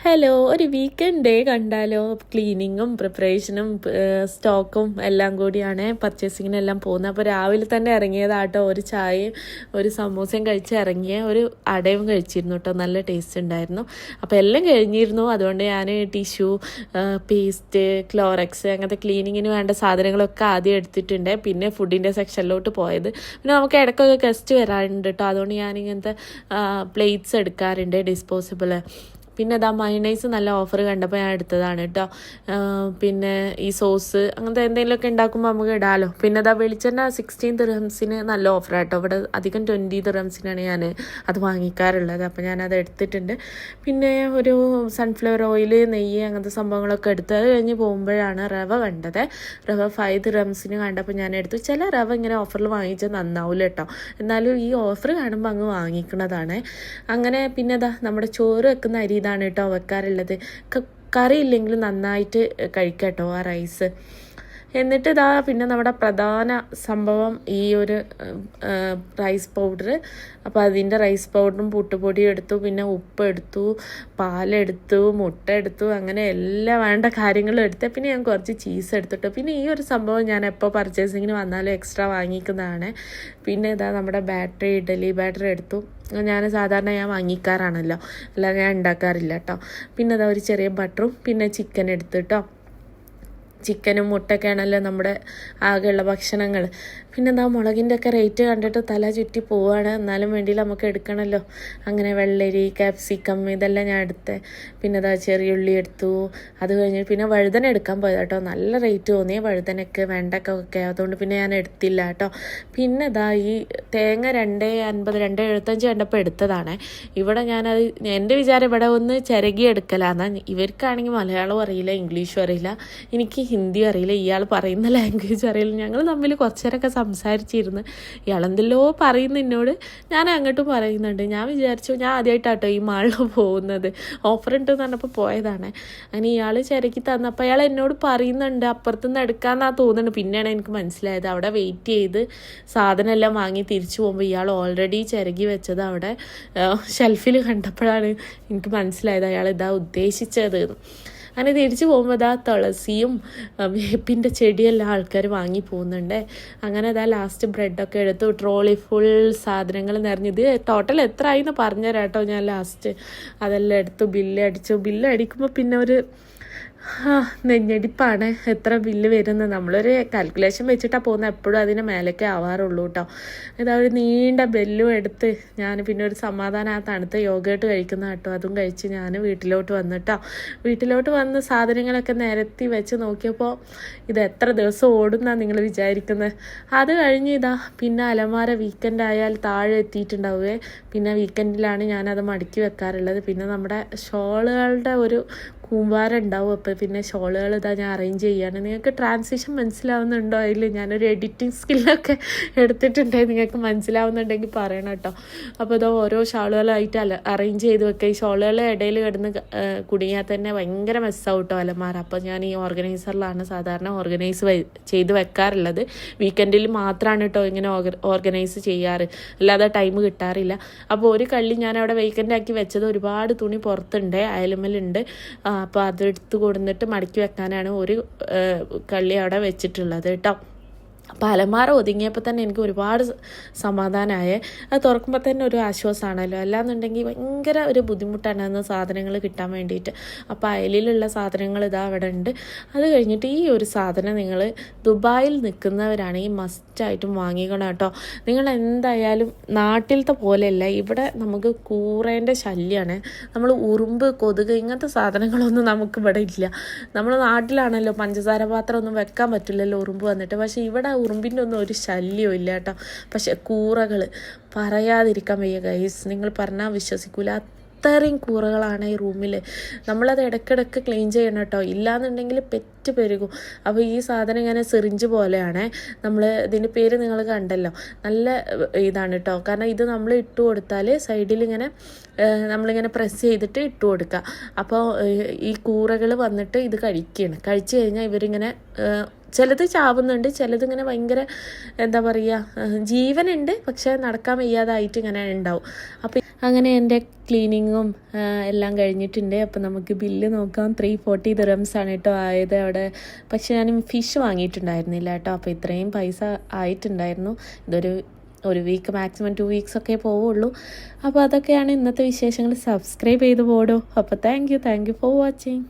Hello, ഒരു weekend day കണ്ടാലോ? ക്ലീനിങ്ങും പ്രിപ്പറേഷനും സ്റ്റോക്കും എല്ലാം കൂടിയാണ് പർച്ചേസിങ്ങിനെല്ലാം പോകുന്നത്. അപ്പോൾ രാവിലെ തന്നെ ഇറങ്ങിയതാട്ടോ. ഒരു ചായയും ഒരു സമൂസയും കഴിച്ച് ഇറങ്ങിയ ഒരു അടയും കഴിച്ചിരുന്നു കേട്ടോ. നല്ല ടേസ്റ്റ് ഉണ്ടായിരുന്നു. അപ്പോൾ എല്ലാം കഴിഞ്ഞിരുന്നു. അതുകൊണ്ട് ഞാൻ ടിഷ്യൂ, പേസ്റ്റ്, ക്ലോറക്സ് അങ്ങനത്തെ ക്ലീനിങ്ങിന് വേണ്ട സാധനങ്ങളൊക്കെ ആദ്യം എടുത്തിട്ടുണ്ട്. പിന്നെ ഫുഡിൻ്റെ സെക്ഷനിലോട്ട് പോയത്. പിന്നെ നമുക്ക് ഇടയ്ക്കൊക്കെ ഗസ്റ്റ് വരാറുണ്ട് കേട്ടോ. അതുകൊണ്ട് ഞാനിങ്ങനത്തെ പ്ലേറ്റ്സ് എടുക്കാറുണ്ട്, ഡിസ്പോസിബിൾ. പിന്നെ ഇതാ മയണൈസ് നല്ല ഓഫർ കണ്ടപ്പോൾ ഞാൻ എടുത്തതാണ് കേട്ടോ. പിന്നെ ഈ സോസ് അങ്ങനത്തെ എന്തെങ്കിലുമൊക്കെ ഉണ്ടാക്കുമ്പോൾ നമുക്ക് ഇടാമല്ലോ. പിന്നെ ഇതാ വെളിച്ചെണ്ണ 16 ദിർഹംസിന് നല്ല ഓഫറാണ് കേട്ടോ. ഇവിടെ അധികം 20 ദിർഹംസിനാണ് ഞാൻ അത് വാങ്ങിക്കാറുള്ളത്. അപ്പോൾ ഞാനത് എടുത്തിട്ടുണ്ട്. പിന്നെ ഒരു സൺഫ്ലവർ ഓയിൽ, നെയ്യ് അങ്ങനത്തെ സംഭവങ്ങളൊക്കെ എടുത്ത് അത് കഴിഞ്ഞ് പോകുമ്പോഴാണ് റവ കണ്ടത്. റവ 5 ദിർഹംസിന് കണ്ടപ്പോൾ ഞാൻ എടുത്തു. ചില റവ ഇങ്ങനെ ഓഫറിൽ വാങ്ങിച്ചാൽ നന്നാവില്ല കേട്ടോ. എന്നാലും ഈ ഓഫർ കാണുമ്പോൾ അങ്ങ് വാങ്ങിക്കുന്നതാണ്. അങ്ങനെ പിന്നെ ഇതാ നമ്മുടെ ചോറ് വെക്കുന്ന അരി ഇതാണ് കേട്ടോ വെക്കാറുള്ളത്. കറി ഇല്ലെങ്കിലും നന്നായിട്ട് കഴിക്കട്ടോ ആ റൈസ്. എന്നിട്ട് ഇതാ പിന്നെ നമ്മുടെ പ്രധാന സംഭവം ഈ ഒരു റൈസ് പൗഡർ. അപ്പോൾ അതിൻ്റെ റൈസ് പൗഡറും പുട്ടുപൊടിയും എടുത്തു. പിന്നെ ഉപ്പ് എടുത്തു, പാലെടുത്തു, മുട്ട എടുത്തു, അങ്ങനെ എല്ലാം വേണ്ട കാര്യങ്ങളും എടുത്ത്. പിന്നെ ഞാൻ കുറച്ച് ചീസ് എടുത്തിട്ടു. പിന്നെ ഈ ഒരു സംഭവം ഞാൻ എപ്പോൾ പർച്ചേസിങ്ങിന് വന്നാലും എക്സ്ട്രാ വാങ്ങിക്കുന്നതാണ്. പിന്നെ ഇതാ നമ്മുടെ ബാറ്ററി, ഇഡലി ബാറ്ററി എടുത്തു. ഞാൻ സാധാരണ വാങ്ങിക്കാറാണല്ലോ, അല്ലാതെ ഞാൻ ഉണ്ടാക്കാറില്ല കേട്ടോ. പിന്നെ അതാ ഒരു ചെറിയ ബട്ടറും പിന്നെ ചിക്കൻ എടുത്തു കേട്ടോ. ചിക്കനും മുട്ടയൊക്കെയാണല്ലോ നമ്മുടെ ആകെയുള്ള ഭക്ഷണങ്ങൾ. പിന്നെ എന്താ മുളകിൻ്റെ ഒക്കെ റേറ്റ് കണ്ടിട്ട് തല ചുറ്റി പോവുകയാണ്. എന്നാലും വേണ്ടിയിൽ നമുക്ക് എടുക്കണമല്ലോ. അങ്ങനെ വെള്ളരി, ക്യാപ്സിക്കം ഇതെല്ലാം ഞാൻ എടുത്തേ. പിന്നെ അതാ ചെറിയുള്ളി എടുത്തു. അത് കഴിഞ്ഞ് പിന്നെ വഴുതന എടുക്കാൻ പോയത് കേട്ടോ. നല്ല റേറ്റ് തോന്നിയ വഴുതനക്ക്, വെണ്ടക്കൊക്കെ. അതുകൊണ്ട് പിന്നെ ഞാൻ എടുത്തില്ല കേട്ടോ. പിന്നെ ഇതാ ഈ തേങ്ങ 2.50, 2.75 കണ്ടപ്പോൾ എടുത്തതാണ്. ഇവിടെ ഞാനത് എൻ്റെ വിചാരം ഇവിടെ ഒന്ന് ചിരകി എടുക്കലാന്ന്. ഇവർക്കാണെങ്കിൽ മലയാളവും അറിയില്ല, ഇംഗ്ലീഷും അറിയില്ല, എനിക്ക് ഹിന്ദി അറിയില്ല, ഇയാൾ പറയുന്ന ലാംഗ്വേജ് അറിയില്ല. ഞങ്ങൾ തമ്മിൽ കുറച്ച് നേരമൊക്കെ സംസാരിച്ചിരുന്നു. ഇയാളെന്തെല്ലോ പറയുന്നു എന്നോട്, ഞാൻ അങ്ങോട്ടും പറയുന്നുണ്ട്. ഞാൻ വിചാരിച്ചു ഞാൻ ആദ്യമായിട്ടാട്ടോ ഈ മാളിൽ പോകുന്നത്. ഓഫർ ഉണ്ടെന്ന് പറഞ്ഞപ്പോൾ പോയതാണ്. അങ്ങനെ ഇയാൾ ചിരക്കി തന്നപ്പോൾ അയാൾ എന്നോട് പറയുന്നുണ്ട് അപ്പുറത്തുനിന്ന് എടുക്കാമെന്നാണ് തോന്നുന്നുണ്ട്. പിന്നെയാണ് എനിക്ക് മനസ്സിലായത്. അവിടെ വെയിറ്റ് ചെയ്ത് സാധനം എല്ലാം വാങ്ങി തിരിച്ചു പോകുമ്പോൾ ഇയാൾ ഓൾറെഡി ചിരകി വെച്ചത് അവിടെ ഷെൽഫിൽ കണ്ടപ്പോഴാണ് എനിക്ക് മനസ്സിലായത് അയാൾ ഇതാ ഉദ്ദേശിച്ചത്. അങ്ങനെ തിരിച്ചു പോകുമ്പോൾ ഇതാ തുളസിയും വേപ്പിൻ്റെ ചെടിയെല്ലാം ആൾക്കാർ വാങ്ങി പോകുന്നുണ്ട്. അങ്ങനെ ഇതാ ലാസ്റ്റ് ബ്രെഡൊക്കെ എടുത്തു. ട്രോളി ഫുൾ സാധനങ്ങൾ നിറഞ്ഞത്. ടോട്ടൽ എത്ര ആയിന്ന് പറഞ്ഞുതരാം കേട്ടോ. ഞാൻ ലാസ്റ്റ് അതെല്ലാം എടുത്തു, ബില്ല് അടിച്ചു. ബില്ല് അടിക്കുമ്പോൾ പിന്നെ ഒരു നെഞ്ഞടിപ്പാണ് എത്ര ബില്ല് വരുന്നത്. നമ്മളൊരു കാൽക്കുലേഷൻ വെച്ചിട്ടാണ് പോകുന്നത്. എപ്പോഴും അതിന് മേലേക്ക് ആവാറുള്ളൂ കേട്ടോ. ഇതാ ഒരു നീണ്ട ബെല്ലും എടുത്ത് ഞാൻ പിന്നെ ഒരു സമാധാനം ആ തണുത്ത യോഗേട്ട് കഴിക്കുന്ന കേട്ടോ. അതും കഴിച്ച് ഞാൻ വീട്ടിലോട്ട് വന്നിട്ടോ. വീട്ടിലോട്ട് വന്ന് സാധനങ്ങളൊക്കെ നിരത്തി വെച്ച് നോക്കിയപ്പോൾ ഇത് എത്ര ദിവസം ഓടുന്നാണ് നിങ്ങൾ വിചാരിക്കുന്നത്. അത് കഴിഞ്ഞ് ഇതാ പിന്നെ അലമാര വീക്കെൻഡ് ആയാൽ താഴെ എത്തിയിട്ടുണ്ടാവുകയെ. പിന്നെ വീക്കെൻഡിലാണ് ഞാനത് മടക്കി വെക്കാറുള്ളത്. പിന്നെ നമ്മുടെ ഷോളുകളുടെ ഒരു കൂമ്പാരം ഉണ്ടാവും. അപ്പോൾ പിന്നെ ഷോളുകൾ ഇതാ ഞാൻ അറേഞ്ച് ചെയ്യാണ്. നിങ്ങൾക്ക് ട്രാൻസിഷൻ മനസ്സിലാവുന്നുണ്ടോ? അതിൽ ഞാനൊരു എഡിറ്റിംഗ് സ്കില്ലൊക്കെ എടുത്തിട്ടുണ്ടെങ്കിൽ നിങ്ങൾക്ക് മനസ്സിലാവുന്നുണ്ടെങ്കിൽ പറയണം കേട്ടോ. അപ്പോൾ ഇതാ ഓരോ ഷാളുകളായിട്ട് അറേഞ്ച് ചെയ്ത് വെക്കുക. ഈ ഷോളുകളെ ഇടയിൽ കിടന്ന് കുടുങ്ങിയാൽ തന്നെ ഭയങ്കര മെസ്സാവും കേട്ടോ അലമാര. അപ്പോൾ ഞാൻ ഈ ഓർഗനൈസറിലാണ് സാധാരണ ചെയ്ത് വെക്കാറുള്ളത്. വീക്കെൻഡിൽ മാത്രമാണ് കേട്ടോ ഇങ്ങനെ ഓർഗനൈസ് ചെയ്യാറ്, അല്ലാതെ ടൈം കിട്ടാറില്ല. അപ്പോൾ ഒരു കള്ളി ഞാൻ അവിടെ വേക്കൻ്റാക്കി വെച്ചത്. ഒരുപാട് തുണി പുറത്തുണ്ട്, അയലുമലുണ്ട്. അപ്പോൾ അതെടുത്ത് കൊടുത്തിട്ട് മടക്കി വെക്കാനാണ് ഒരു കള്ളി അവിടെ വെച്ചിട്ടുള്ളത് കേട്ടോ. അപ്പോൾ അലമാര ഒതുങ്ങിയപ്പോൾ തന്നെ എനിക്ക് ഒരുപാട് സമാധാനമായേ. അത് തുറക്കുമ്പോൾ തന്നെ ഒരു ആശ്വാസമാണല്ലോ. അല്ലാന്നുണ്ടെങ്കിൽ ഭയങ്കര ഒരു ബുദ്ധിമുട്ടാണ് അന്ന് സാധനങ്ങൾ കിട്ടാൻ വേണ്ടിയിട്ട്. അപ്പോൾ അയലിലുള്ള സാധനങ്ങൾ ഇതാ അവിടെ ഉണ്ട്. അത് കഴിഞ്ഞിട്ട് ഈ ഒരു സാധനം നിങ്ങൾ ദുബായിൽ നിൽക്കുന്നവരാണെങ്കിൽ മസ്റ്റായിട്ടും വാങ്ങിക്കണം കേട്ടോ. നിങ്ങൾ എന്തായാലും നാട്ടിലത്തെ പോലെയല്ല, ഇവിടെ നമുക്ക് കൂറേൻ്റെ ശല്യമാണ്. നമ്മൾ ഉറുമ്പ്, കൊതുക് ഇങ്ങനത്തെ സാധനങ്ങളൊന്നും നമുക്ക് ഇവിടെ ഇല്ല. നമ്മൾ നാട്ടിലാണല്ലോ പഞ്ചസാര പാത്രം ഒന്നും വെക്കാൻ പറ്റില്ലല്ലോ ഉറുമ്പ് വന്നിട്ട്. പക്ഷേ ഇവിടെ ഉറുമ്പിൻ്റെ ഒന്നും ഒരു ശല്യവും ഇല്ല കേട്ടോ. പക്ഷെ കൂറകൾ പറയാതിരിക്കാൻ വയ്യ ഗൈസ്. നിങ്ങൾ പറഞ്ഞാൽ വിശ്വസിക്കൂല, അത്രയും കൂറകളാണ് ഈ റൂമിൽ. നമ്മളത് ഇടയ്ക്കിടയ്ക്ക് ക്ലീൻ ചെയ്യണം കേട്ടോ, ഇല്ലാന്നുണ്ടെങ്കിൽ പെറ്റ് പെരുകും. അപ്പോൾ ഈ സാധനം ഇങ്ങനെ സിറിഞ്ച് പോലെയാണ്. നമ്മൾ ഇതിൻ്റെ പേര് നിങ്ങൾ കണ്ടല്ലോ, നല്ല ഇതാണ് കേട്ടോ. കാരണം ഇത് നമ്മൾ ഇട്ട് കൊടുത്താൽ സൈഡിൽ ഇങ്ങനെ നമ്മളിങ്ങനെ പ്രസ് ചെയ്തിട്ട് ഇട്ട് കൊടുക്കുക. അപ്പോൾ ഈ കൂറകൾ വന്നിട്ട് ഇത് കഴിക്കുകയാണ്. കഴിച്ചു കഴിഞ്ഞാൽ ഇവരിങ്ങനെ ചിലത് ചാവുന്നുണ്ട്, ചിലത് ഇങ്ങനെ ഭയങ്കര എന്താ പറയുക ജീവനുണ്ട്, പക്ഷേ നടക്കാൻ വയ്യാതായിട്ട് ഇങ്ങനെ ഉണ്ടാവും. അപ്പോൾ അങ്ങനെ എൻ്റെ ക്ലീനിങ്ങും എല്ലാം കഴിഞ്ഞിട്ടുണ്ട്. അപ്പോൾ നമുക്ക് ബില്ല് നോക്കാം. 340 dirhams ആണ് കേട്ടോ ആയത് അവിടെ. പക്ഷേ ഞാൻ ഫിഷ് വാങ്ങിയിട്ടുണ്ടായിരുന്നില്ല കേട്ടോ, അപ്പോൾ ഇത്രയും പൈസ ആയിട്ടുണ്ടായിരുന്നു. ഒരു വീക്ക് മാക്സിമം 2 weeks ഒക്കെ പോവുള്ളൂ. അപ്പോൾ അതൊക്കെയാണ് ഇന്നത്തെ വിശേഷങ്ങൾ. സബ്സ്ക്രൈബ് ചെയ്ത് പോടോ. അപ്പോൾ താങ്ക് യു ഫോർ വാച്ചിങ്.